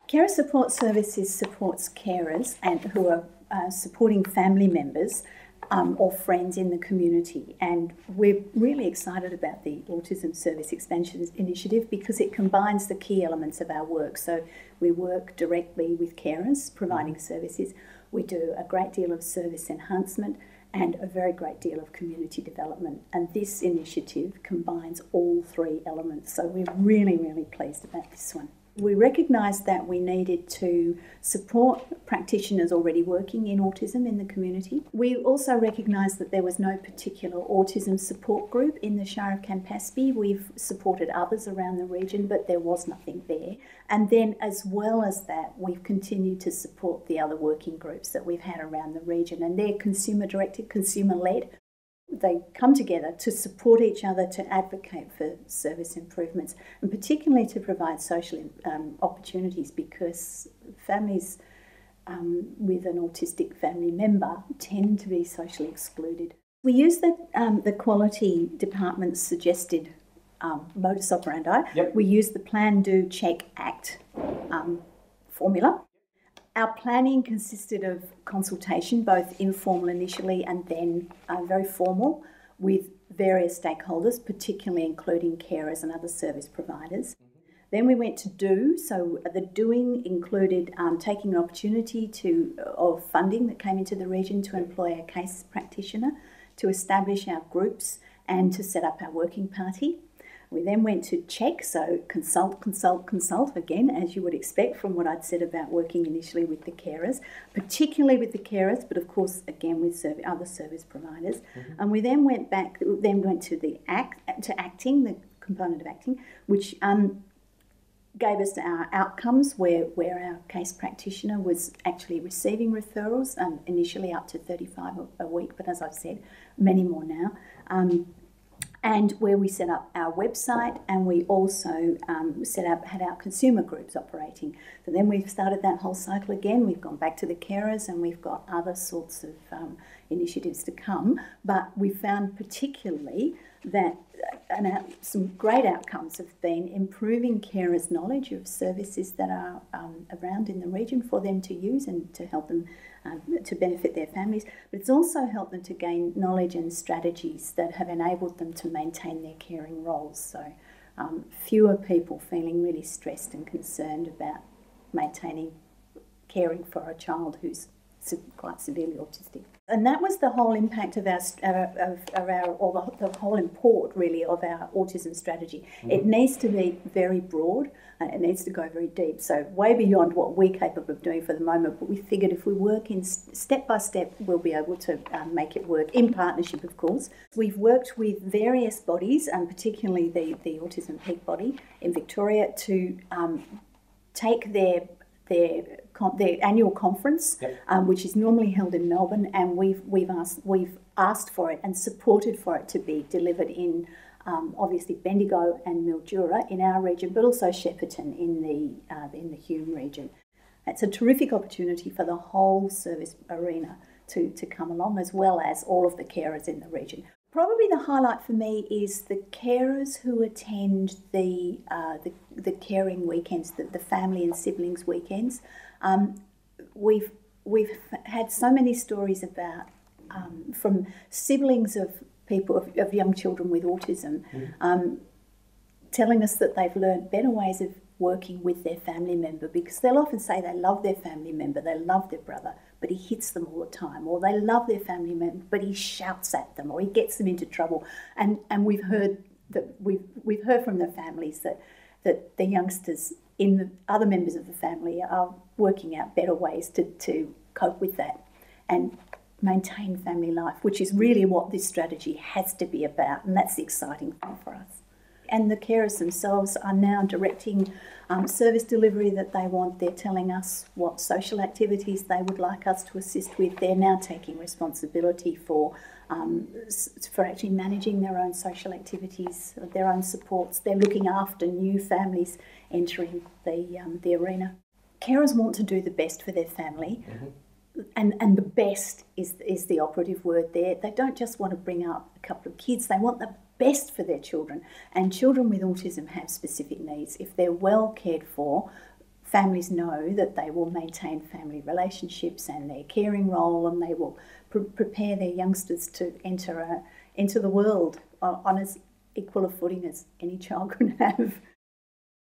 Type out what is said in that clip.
Carer Support Services supports carers and who are supporting family members or friends in the community, and we're really excited about the Autism Service Expansion initiative because it combines the key elements of our work. So we work directly with carers providing services, we do a great deal of service enhancement and a very great deal of community development, and this initiative combines all three elements, so we're really, really pleased about this one. We recognised that we needed to support practitioners already working in autism in the community. We also recognised that there was no particular autism support group in the Shire of Campaspe. We've supported others around the region, but there was nothing there. And then as well as that, we've continued to support the other working groups that we've had around the region, and they're consumer-directed, consumer-led. They come together to support each other, to advocate for service improvements, and particularly to provide social opportunities, because families with an autistic family member tend to be socially excluded. We use the quality department's suggested modus operandi. Yep. We use the plan, do, check, act formula. Our planning consisted of consultation, both informal initially and then very formal, with various stakeholders, particularly including carers and other service providers. Then we went to do, so the doing included taking an opportunity of funding that came into the region to employ a case practitioner, to establish our groups and to set up our working party. We then went to check, so consult, again, as you would expect from what I'd said about working initially with the carers, particularly with the carers, but of course, again, with other service providers. And we then went to acting, the component of acting, which gave us our outcomes where our case practitioner was actually receiving referrals, initially up to 35 a week, but as I've said, many more now. And where we set up our website, and we also had our consumer groups operating. So then we've started that whole cycle again. We've gone back to the carers, and we've got other sorts of initiatives to come. But we found particularly that some great outcomes have been improving carers' knowledge of services that are around in the region for them to use and to help them to benefit their families. But it's also helped them to gain knowledge and strategies that have enabled them to maintain their caring roles. So fewer people feeling really stressed and concerned about caring for a child who's quite severely autistic. And that was the whole impact of the whole import really of our autism strategy. It needs to be very broad and it needs to go very deep. So way beyond what we're capable of doing for the moment, but we figured if we work in step by step, we'll be able to make it work in partnership, of course. We've worked with various bodies, and particularly the Autism Peak body in Victoria, to take their annual conference, which is normally held in Melbourne, and we've asked for it and supported for it to be delivered in obviously Bendigo and Mildura in our region, but also Shepparton in the Hume region. It's a terrific opportunity for the whole service arena to come along, as well as all of the carers in the region. Probably the highlight for me is the carers who attend the caring weekends, the family and siblings weekends. We've had so many stories about from siblings of people of young children with autism, telling us that they've learned better ways of working with their family member, because they'll often say they love their family member, they love their brother, but he hits them all the time, or they love their family member, but he shouts at them, or he gets them into trouble. And we've heard from the families that the youngsters in the other members of the family are working out better ways to cope with that and maintain family life, which is really what this strategy has to be about, and that's the exciting thing for us. And the carers themselves are now directing service delivery that they want. They're telling us what social activities they would like us to assist with. They're now taking responsibility for actually managing their own social activities, their own supports. They're looking after new families entering the arena. Carers want to do the best for their family. And the best is the operative word there. They don't just want to bring up a couple of kids, they want the best for their children. And children with autism have specific needs. If they're well cared for families know that they will maintain family relationships and their caring role, and they will prepare their youngsters to enter into the world on as equal a footing as any child could have.